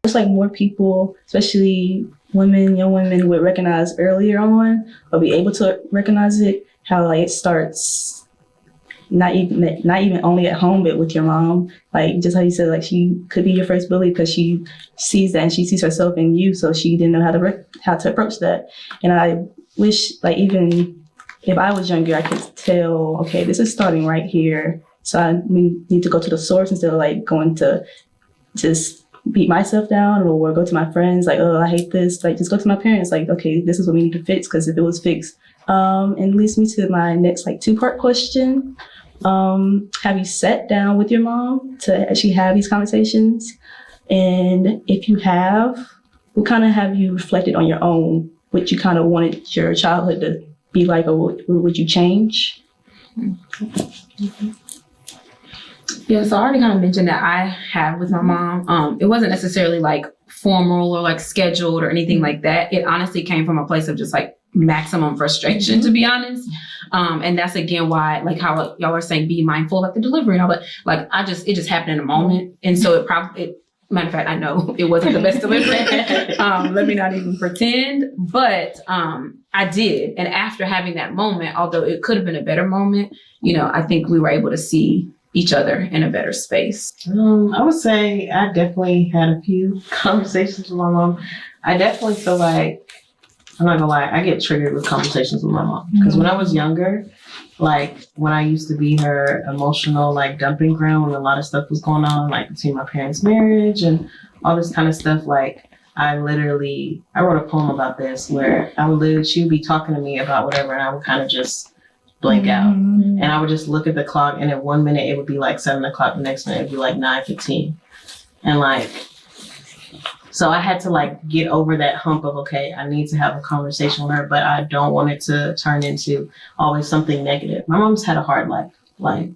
It's like more people, especially women, young women, would recognize earlier on, or be able to recognize it, how like it starts not even only at home, but with your mom. Like just how you said, like she could be your first bully because she sees that and she sees herself in you, so she didn't know how to approach that. And I wish, like, even if I was younger, I could tell, okay, this is starting right here. So we need to go to the source instead of like going to just beat myself down or go to my friends like, oh, I hate this. Like, just go to my parents like, okay, this is what we need to fix, because if it was fixed. And leads me to my next like 2-part question. Have you sat down with your mom to actually have these conversations? And if you have, what kind of have you reflected on your own, what you kind of wanted your childhood to be like, or what would you change? Mm-hmm. Yeah, so I already kind of mentioned that I have with my mom. It wasn't necessarily like formal or like scheduled or anything like that. It honestly came from a place of just like maximum frustration, to be honest. And that's again why, like how y'all are saying, be mindful, like the delivery and all that. Like it just happened in a moment. And so matter of fact, I know it wasn't the best delivery. Let me not even pretend, but I did. And after having that moment, although it could have been a better moment, I think we were able to see each other in a better space. I would say I definitely had a few conversations with my mom. I definitely feel like, I'm not gonna lie, I get triggered with conversations with my mom. Because when I was younger, like when I used to be her emotional like dumping ground when a lot of stuff was going on, like between my parents' marriage and all this kind of stuff, like I wrote a poem about this where she would be talking to me about whatever and I would kind of just blank out. And I would just look at the clock and in 1 minute it would be like 7 o'clock, the next minute it would be like 9:15. And like, so I had to like get over that hump of, okay, I need to have a conversation with her, but I don't want it to turn into always something negative. My mom's had a hard life, like,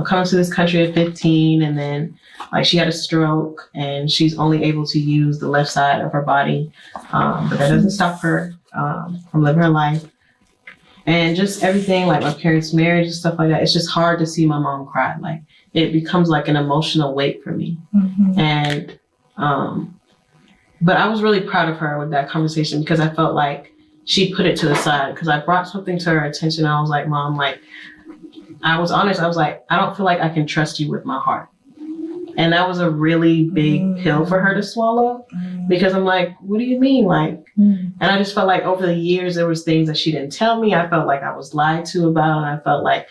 coming to this country at 15 and then like she had a stroke and she's only able to use the left side of her body. But that doesn't stop her from living her life. And just everything, like my parents' marriage and stuff like that, it's just hard to see my mom cry. Like it becomes like an emotional weight for me. And, but I was really proud of her with that conversation because I felt like she put it to the side because I brought something to her attention. I was like, Mom, like, I was honest. I was like, I don't feel like I can trust you with my heart. And that was a really big pill for her to swallow because I'm like, what do you mean? Like, and I just felt like over the years, there was things that she didn't tell me. I felt like I was lied to about, and I felt like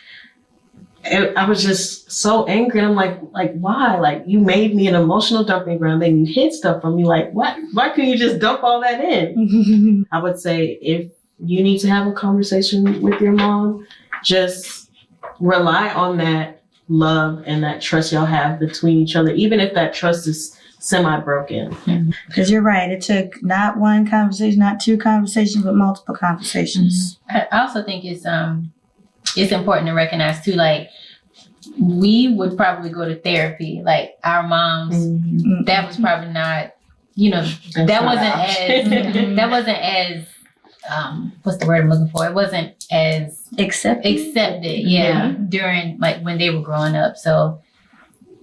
I was just so angry. And I'm like, why? Like, you made me an emotional dumping ground, then you hid stuff from me. Like, what? Why couldn't you just dump all that in? I would say if you need to have a conversation with your mom, just rely on that love and that trust y'all have between each other, even if that trust is semi-broken. Because you're right. It took not one conversation, not two conversations, but multiple conversations. I also think it's important to recognize too, like we would probably go to therapy, like our moms, that was probably not, that wasn't as what's the word I'm looking for? It wasn't as accepted, during like when they were growing up. So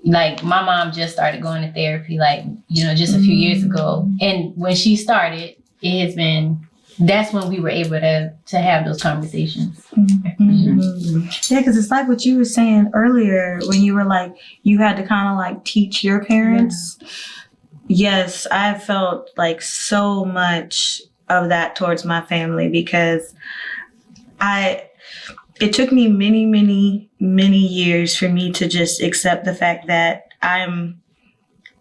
like my mom just started going to therapy like, just a few years ago. And when she started, that's when we were able to have those conversations. Yeah, because it's like what you were saying earlier when you were like, you had to kind of like teach your parents. Yes, I felt like so much of that towards my family because it took me many, many, many years for me to just accept the fact that I'm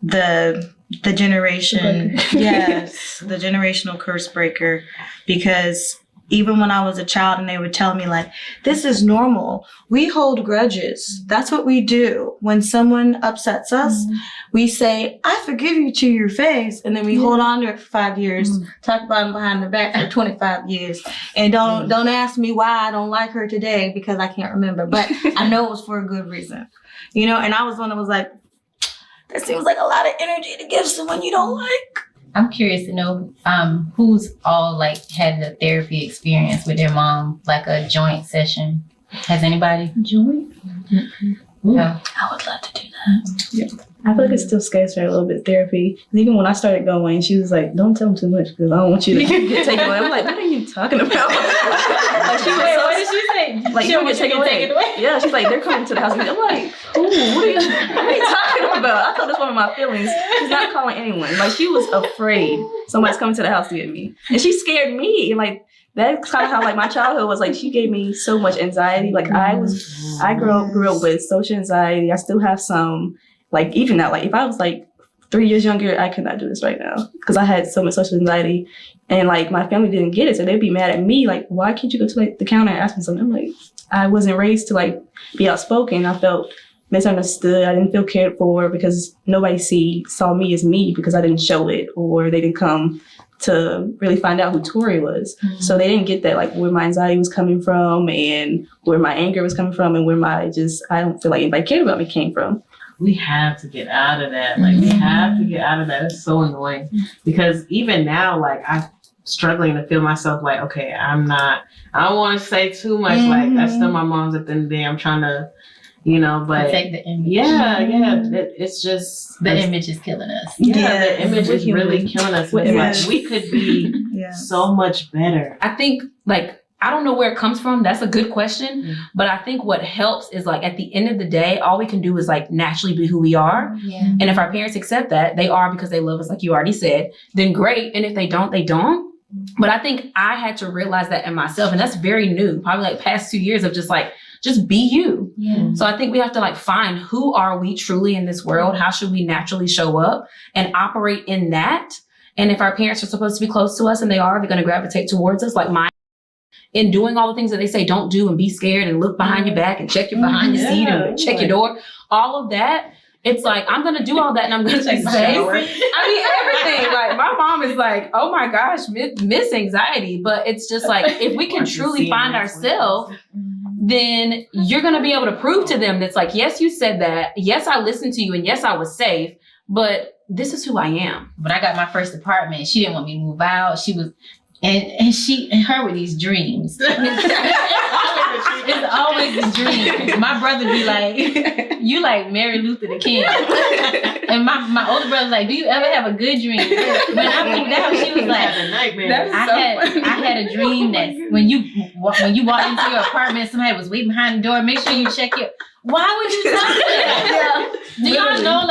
the generation, the generational curse breaker, because even when I was a child and they would tell me like, this is normal. We hold grudges. That's what we do. When someone upsets us, we say, I forgive you to your face. And then we hold on to it for 5 years, talk about them behind the back for 25 years. And don't ask me why I don't like her today because I can't remember. But I know it was for a good reason. And I was one that was like, that seems like a lot of energy to give someone you don't like. I'm curious to know who's all like had the therapy experience with their mom, like a joint session. Has anybody? Joint? No. I would love to do that. Yeah. I feel like it still scares her a little bit, therapy. And even when I started going, she was like, don't tell them too much because I don't want you to get taken away. I'm like, what are you talking about? Like, she was What did she say? like, She'll you get taken away. Yeah, she's like, they're coming to the house. I'm like, ooh, what are you talking about? I told this woman my feelings. She's not calling anyone. Like, she was afraid somebody's coming to the house to get me. And she scared me. And like, that's kind of how like my childhood was. Like, she gave me so much anxiety. Like, I grew up with social anxiety. I still have some. Like, even now, like, if I was, like, 3 years younger, I could not do this right now because I had so much social anxiety. And, like, my family didn't get it. So they'd be mad at me. Like, why can't you go to, like, the counter and ask me something? I'm like, I wasn't raised to, like, be outspoken. I felt misunderstood. I didn't feel cared for because nobody saw me as me because I didn't show it or they didn't come to really find out who Tori was. Mm-hmm. So they didn't get that, like, where my anxiety was coming from and where my anger was coming from and where I don't feel like anybody cared about me came from. We have to get out of that. Like, we have to get out of that. It's so annoying because even now, like, I'm struggling to feel myself like, okay, I don't want to say too much. Like, that's still my mom's at the end of the day. I'm trying to, but protect the image. Yeah. It's just the image is killing us. Yeah, the image is really killing us. Like, we could be so much better. I think, like, I don't know where it comes from. That's a good question. But I think what helps is, like, at the end of the day, all we can do is, like, naturally be who we are. Yeah. And if our parents accept that, they are because they love us, like you already said, then great. And if they don't, they don't. But I think I had to realize that in myself. And that's very new, probably like past 2 years of just be you. Yeah. So I think we have to, like, find who are we truly in this world? How should we naturally show up and operate in that? And if our parents are supposed to be close to us and they're going to gravitate towards us, like mine. In doing all the things that they say don't do and be scared and look behind your back and check your behind your seat and check your door, all of that, it's like, I'm going to do all that and I'm going to be safe. Everything. Like, my mom is like, oh my gosh, miss anxiety. But it's just like, if we can truly find ourselves, then you're going to be able to prove to them that's like, yes, you said that. Yes, I listened to you. And yes, I was safe. But this is who I am. When I got my first apartment, she didn't want me to move out. She was... And her with these dreams. It's always a dream. My brother be like, you like Mary Luther the King. And my older brother's like, do you ever have a good dream? When I moved out, she was like, I had a dream that when you walk into your apartment, somebody was waiting behind the door. Make sure you check your... Why would you tell me that? Do y'all know,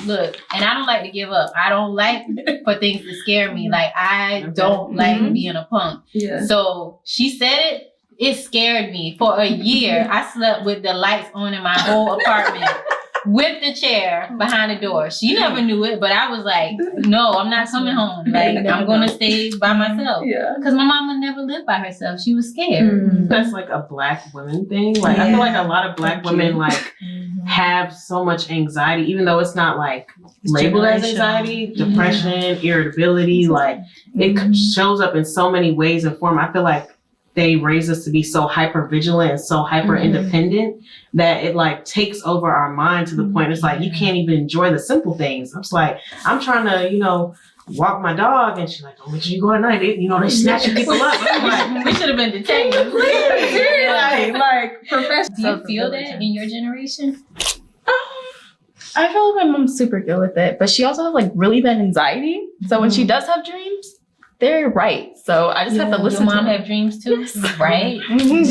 look, and I don't like to give up. I don't like for things to scare me. Like, I don't like being a punk. Yeah. So she said it scared me. For a year, I slept with the lights on in my whole apartment. With the chair behind the door. She never knew it, but I was like, no, I'm not coming home. Like, I'm going to stay by myself. Yeah. Because my mama never lived by herself. She was scared. That's like a Black women thing. Like, I feel like a lot of Black women, like, have so much anxiety, even though it's not, like, labeled as anxiety, depression, irritability. Like, it shows up in so many ways and form. I feel like they raise us to be so hyper vigilant and so hyper independent that it, like, takes over our mind to the point it's like you can't even enjoy the simple things. I'm just like, I'm trying to, walk my dog, and she's like, don't make sure you go at night. They snatching people up. I'm like, we should have been detectives. like professional. Do you feel that in your generation? I feel like my mom's super good with it, but she also has, like, really bad anxiety. So when she does have dreams, they're right. So I just have to listen. Your mom to have dreams too, yes. Right? Like, who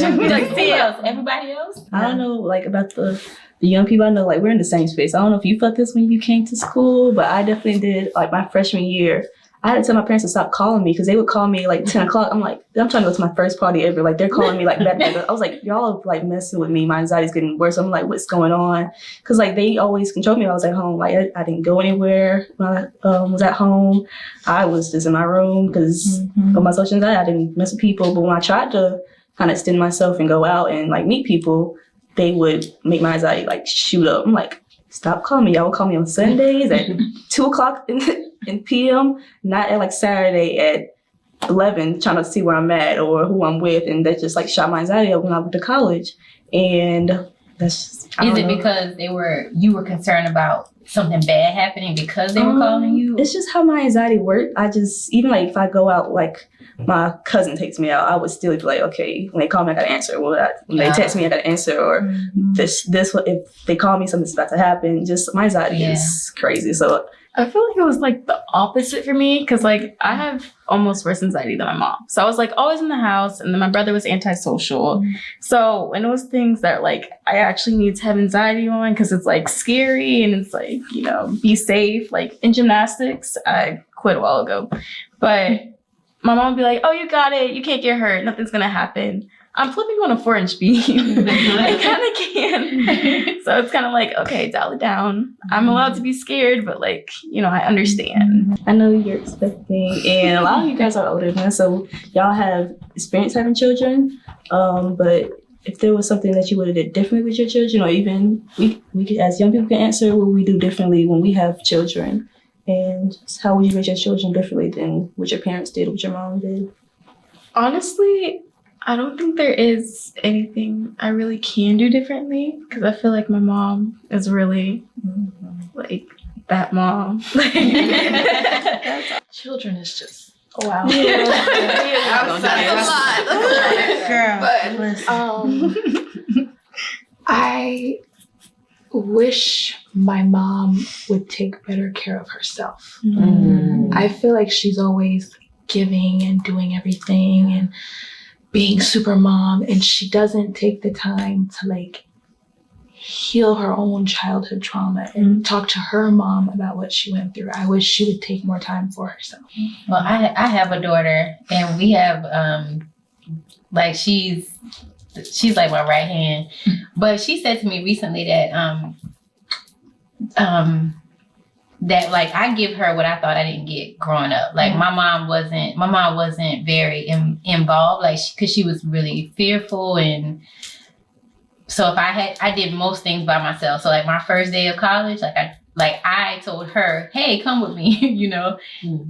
else? Everybody else? I don't know, like, about the young people. I know, like, we're in the same space. I don't know if you felt this when you came to school, but I definitely did. Like, my freshman year, I had to tell my parents to stop calling me because they would call me like 10 o'clock. I'm like, I'm trying to go to my first party ever. Like, they're calling me like that. I was like, y'all are, like, messing with me. My anxiety's getting worse. I'm like, what's going on? Because, like, they always controlled me when I was at home. Like, I didn't go anywhere when I was at home. I was just in my room because of my social anxiety. I didn't mess with people. But when I tried to kind of extend myself and go out and, like, meet people, they would make my anxiety, like, shoot up. I'm like, stop calling me. Y'all would call me on Sundays at 2 o'clock in PM, not at, like, Saturday at 11, trying to see where I'm at or who I'm with. And that just, like, shot my anxiety up when I went to college. And that's Is it because you were concerned about something bad happening because they were calling you? It's just how my anxiety worked. I just, even like if I go out, like my cousin takes me out, I would still be like, okay, when they call me, I gotta answer. When they text me, I gotta answer. Or this, if they call me, something's about to happen. Just my anxiety is crazy. So I feel like it was like the opposite for me because like I have almost worse anxiety than my mom. So I was like always in the house, and then my brother was antisocial. So when it was things that like I actually need to have anxiety on because it's like scary and it's like, you know, be safe. Like in gymnastics, I quit a while ago. But my mom would be like, oh, you got it. You can't get hurt. Nothing's going to happen. I'm flipping on a 4-inch beam. I kind of can. So it's kind of like, okay, dial it down. I'm allowed to be scared, but like, you know, I understand. I know you're expecting, and a lot of you guys are older than us, so y'all have experience having children. But if there was something that you would have did differently with your children, or even we could, as young people can answer what we do differently when we have children, and just how would you raise your children differently than what your parents did, what your mom did? Honestly, I don't think there is anything I really can do differently because I feel like my mom is really like that mom. Children is just wow. I wish my mom would take better care of herself. I feel like she's always giving and doing everything and being super mom, and she doesn't take the time to like heal her own childhood trauma and talk to her mom about what she went through. I wish she would take more time for herself. Well, I have a daughter, and we have like she's like my right hand. But she said to me recently that that like I give her what I thought I didn't get growing up. Like my mom wasn't very involved, like because she was really fearful, and so if I did most things by myself. So like my first day of college, I told her, hey, come with me, you know,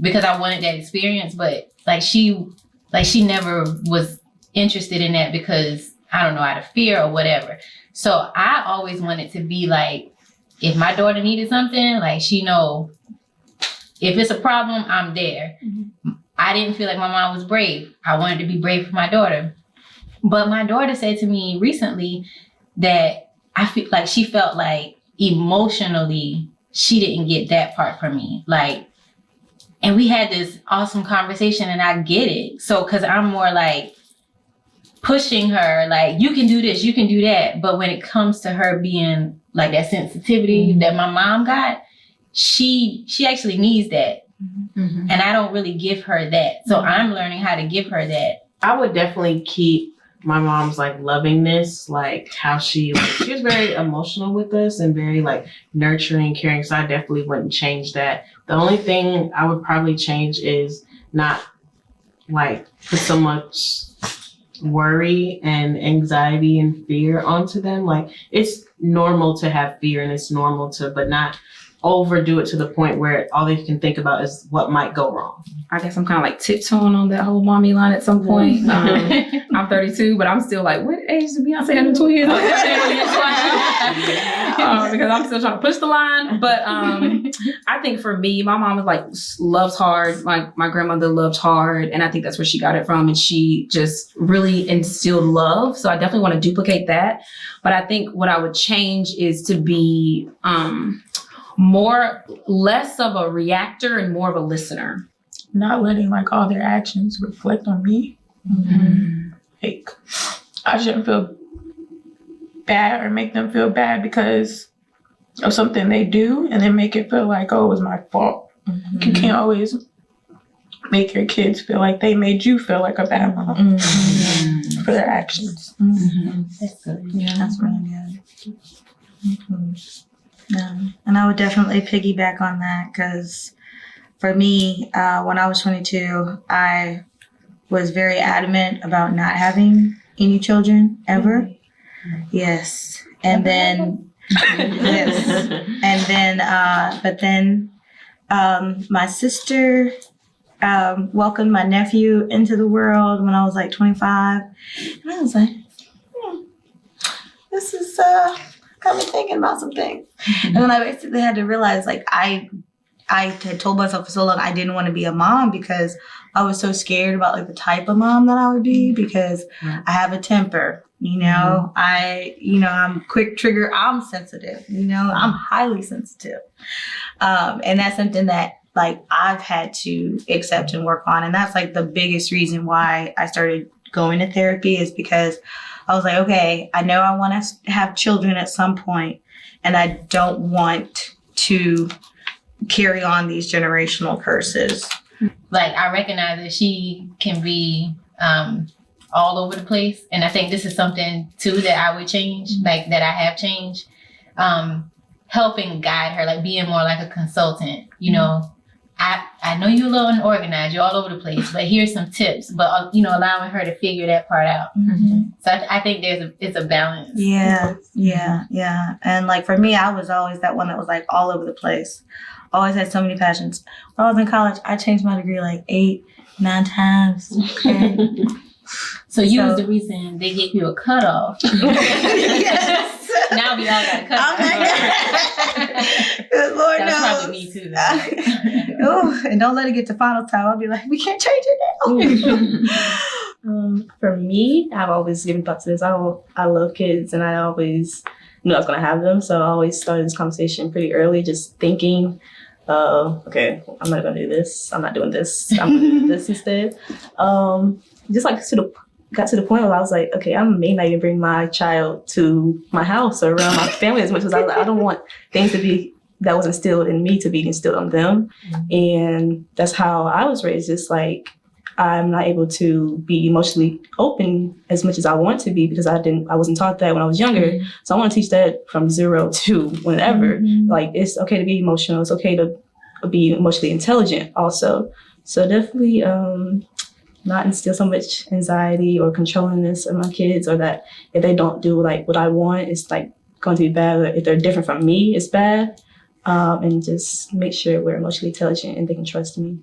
because I wanted that experience. But she never was interested in that because I don't know, out of fear or whatever. So I always wanted to be like, if my daughter needed something, like she know if it's a problem, I'm there. I didn't feel like my mom was brave. I wanted to be brave for my daughter. But my daughter said to me recently that I feel like she felt like emotionally she didn't get that part from me. Like, and we had this awesome conversation, and I get it. So, cause I'm more like pushing her, like, you can do this, you can do that. But when it comes to her being like that sensitivity that my mom got, she actually needs that. And I don't really give her that. So I'm learning how to give her that. I would definitely keep my mom's like lovingness, like how she was very emotional with us and very like nurturing, caring. So I definitely wouldn't change that. The only thing I would probably change is not like put so much worry and anxiety and fear onto them. Like it's normal to have fear, and it's normal to, but not overdo it to the point where all they can think about is what might go wrong. I guess I'm kind of like tiptoeing on that whole mommy line at some point. I'm 32, but I'm still like, what age did Beyonce have in twins? Because I'm still trying to push the line. But I think for me, my mom was like, loves hard. My grandmother loved hard. And I think that's where she got it from. And she just really instilled love. So I definitely want to duplicate that. But I think what I would change is to be less of a reactor and more of a listener. Not letting like all their actions reflect on me. Like I shouldn't feel bad or make them feel bad because of something they do, and then make it feel like, oh, it was my fault. You can't always make your kids feel like they made you feel like a bad mom for their actions. That's good. Yeah, that's really good. And I would definitely piggyback on that because for me, when I was 22, I was very adamant about not having any children ever. Yes. And then, but then my sister welcomed my nephew into the world when I was like 25. And I was like, this is got me thinking about some things. And then I basically had to realize, like, I had told myself for so long I didn't want to be a mom because I was so scared about like the type of mom that I would be because I have a temper. You know, I'm quick trigger. I'm sensitive. You know, I'm highly sensitive. And that's something that like I've had to accept and work on. And that's like the biggest reason why I started going to therapy is because I was like, okay, I know I want to have children at some point, and I don't want to carry on these generational curses. Like, I recognize that she can be all over the place. And I think this is something too that I would change, like that I have changed. Helping guide her, like being more like a consultant, you know. I know you're a little unorganized, you're all over the place, but here's some tips, but you know, allowing her to figure that part out. So I think it's a balance. Yeah. And like for me, I was always that one that was like all over the place. Always had so many passions. When I was in college, I changed my degree like 8-9 times. Okay. So you was the reason they gave you a cutoff. Yes. Now we all got a cutoff. Good Lord That was knows. probably me too, though. Oh, and don't let it get to final time. I'll be like, we can't change it now. For me, I've always given thought to this. I love kids, and I always knew I was going to have them. So I always started this conversation pretty early, just thinking, okay, I'm not going to do this. I'm not doing this. I'm going to do this instead. Just like got to the point where I was like, okay, I may not even bring my child to my house or around my family as much as I was like, I don't want things to be that was instilled in me to be instilled on them. And that's how I was raised. It's like I'm not able to be emotionally open as much as I want to be because I wasn't taught that when I was younger. So I want to teach that from 0 to whenever. Like, it's okay to be emotional. It's okay to be emotionally intelligent also. So definitely not instill so much anxiety or controllingness in my kids, or that if they don't do like what I want, it's like going to be bad. Or if they're different from me, it's bad. And just make sure we're emotionally intelligent and they can trust me.